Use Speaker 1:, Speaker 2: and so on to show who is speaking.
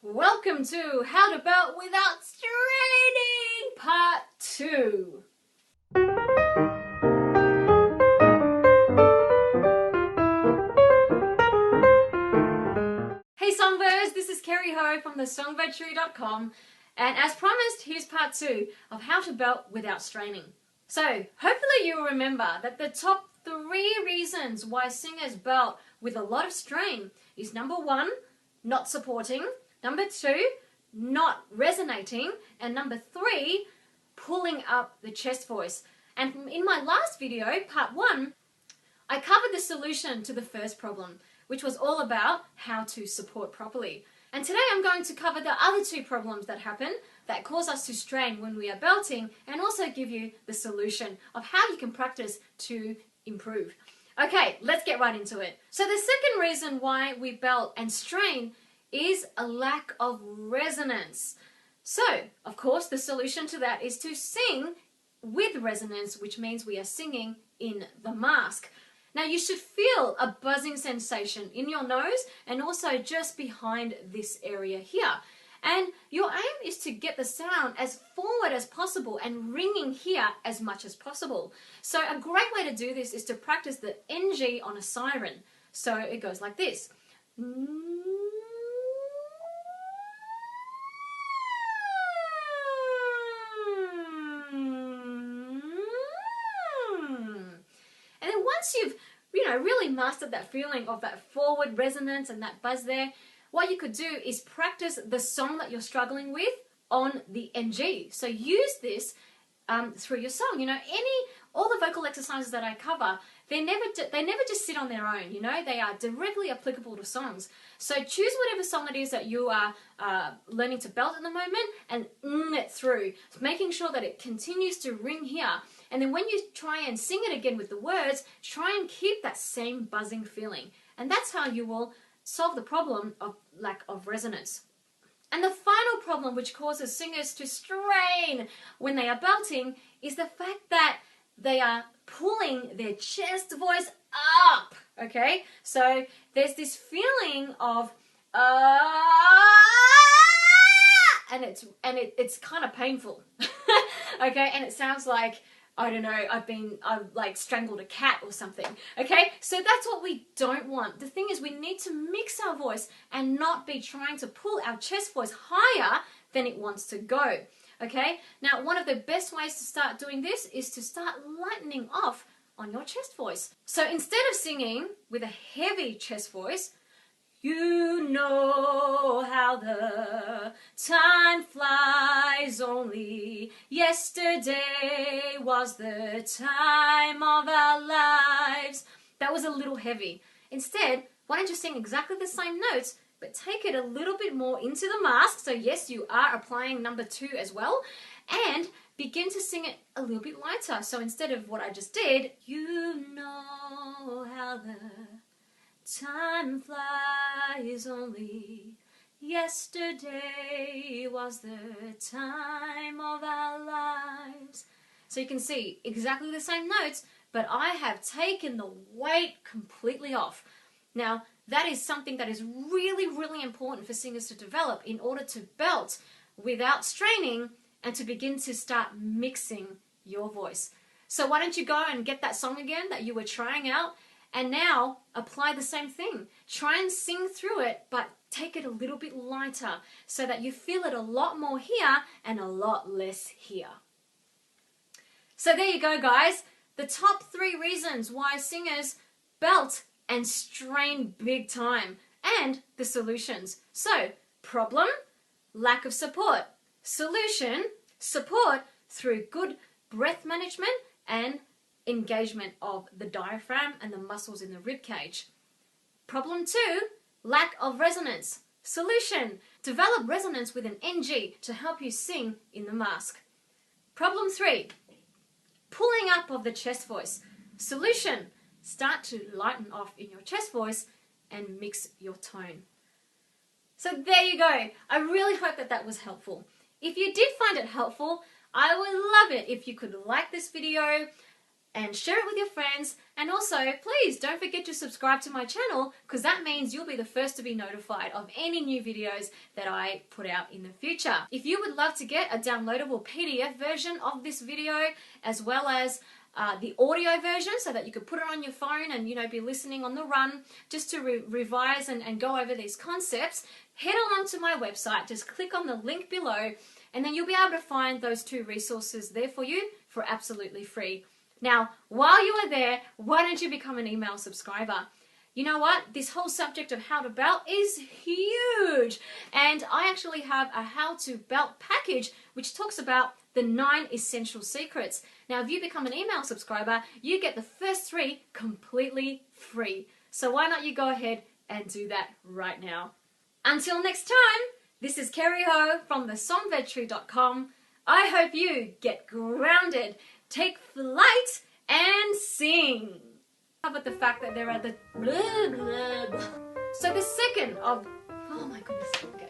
Speaker 1: Welcome to How to Belt Without Straining Part 2. Hey Songbirds, this is Kerri from the Songbird.com, and as promised, here's Part 2 of How to Belt Without Straining. So, hopefully you'll remember that the top 3 reasons why singers belt with a lot of strain is number 1, not supporting, number 2, not resonating, and number 3, pulling up the chest voice. And in my last video, part 1, I covered the solution to the first problem, which was all about how to support properly. And today I'm going to cover the other 2 problems that happen that cause us to strain when we are belting, and also give you the solution of how you can practice to improve. Okay, let's get right into it. So the second reason why we belt and strain is a lack of resonance. So, of course, the solution to that is to sing with resonance, which means we are singing in the mask. Now, you should feel a buzzing sensation in your nose and also just behind this area here. And your aim is to get the sound as forward as possible and ringing here as much as possible. So a great way to do this is to practice the NG on a siren. So it goes like this. And then once you've, really mastered that feeling of that forward resonance and that buzz there, what you could do is practice the song that you're struggling with on the NG. So use this through your song. All the vocal exercises that I cover, they never just sit on their own. They are directly applicable to songs. So choose whatever song it is that you are learning to belt at the moment and it through, making sure that it continues to ring here. And then when you try and sing it again with the words, try and keep that same buzzing feeling. And that's how you will solve the problem of lack of resonance. And the final problem which causes singers to strain when they are belting is the fact that they are pulling their chest voice up, okay? So there's this feeling of and it's kind of painful. Okay? And it sounds like, I don't know, I've like strangled a cat or something. Okay? So that's what we don't want. The thing is, we need to mix our voice and not be trying to pull our chest voice higher than it wants to go. Okay? Now, one of the best ways to start doing this is to start lightening off on your chest voice. So instead of singing with a heavy chest voice, you know how the time flies, only yesterday was the time of our lives. That was a little heavy. Instead, why don't you sing exactly the same notes, but take it a little bit more into the mask. So yes, you are applying number 2 as well, and begin to sing it a little bit lighter. So instead of what I just did, you know how the time flies, only yesterday was the time of our lives. So you can see exactly the same notes, but I have taken the weight completely off. Now, that is something that is really, really important for singers to develop in order to belt without straining and to begin to start mixing your voice. So why don't you go and get that song again that you were trying out, and now apply the same thing. Try and sing through it, but take it a little bit lighter so that you feel it a lot more here and a lot less here. So there you go, guys. The top 3 reasons why singers belt and strain big time, and the solutions. So, problem, lack of support. Solution, support through good breath management and engagement of the diaphragm and the muscles in the ribcage. Problem 2, lack of resonance. Solution, develop resonance with an NG to help you sing in the mask. Problem 3, pulling up of the chest voice. Solution, start to lighten off in your chest voice and mix your tone. So there you go. I really hope that was helpful. If you did find it helpful, I would love it if you could like this video, and share it with your friends. And also, please don't forget to subscribe to my channel, because that means you'll be the first to be notified of any new videos that I put out in the future. If you would love to get a downloadable PDF version of this video, as well as the audio version, so that you could put it on your phone and, you know, be listening on the run just to revise and go over these concepts, head along to my website. Just click on the link below, and then you'll be able to find those 2 resources there for you for absolutely free. Now, while you are there, why don't you become an email subscriber? You know what? This whole subject of how to belt is huge. And I actually have a how to belt package which talks about the 9 essential secrets. Now, if you become an email subscriber, you get the first 3 completely free. So why not you go ahead and do that right now? Until next time, this is Kerri Ho from thesongbirdtree.com. I hope you get grounded, take flight, and sing. How about the fact that there are the blah, blah, blah. So the second of, oh my goodness, okay,